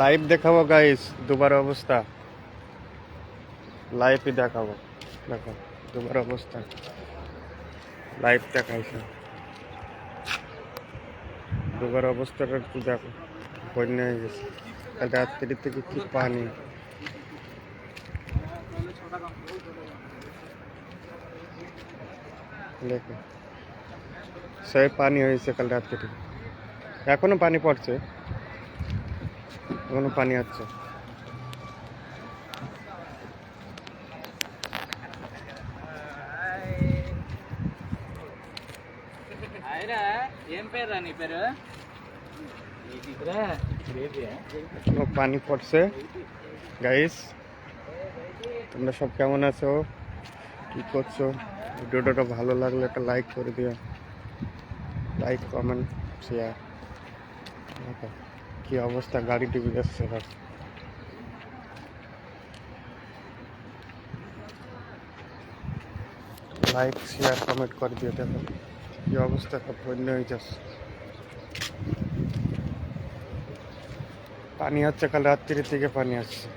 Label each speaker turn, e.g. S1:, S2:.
S1: Live দেখাবো guys, দুবার অবস্থা লাইভই দেখাবো। দেখো দুবার অবস্থা লাইভ দেখাইছে, দুবার অবস্থাটা একটু দেখো। বন্যা হয়ে গেছে, কাল রাত্রি থেকে কি পানি। দেখো সেই পানি হয়েছে কাল রাত্রি থেকে, এখনো পানি পড়ছে, এখনো পানি আছে। এখনো পানি পড়ছে। গাইস তোমরা সব কেমন আছো, কি করছো? ভিডিওটা ভালো লাগলে একটা লাইক করে দিও, লাইক কমেন্ট শেয়ার। দেখো কি অবস্থা, গাড়ি ডুবে যাচ্ছে এবার। লাইক শেয়ার কমেন্ট করে দিও। দেখো কি অবস্থা, সব বন্যা হয়ে যাচ্ছে। পানি হচ্ছে, কাল রাত্রি থেকে পানি আসছে।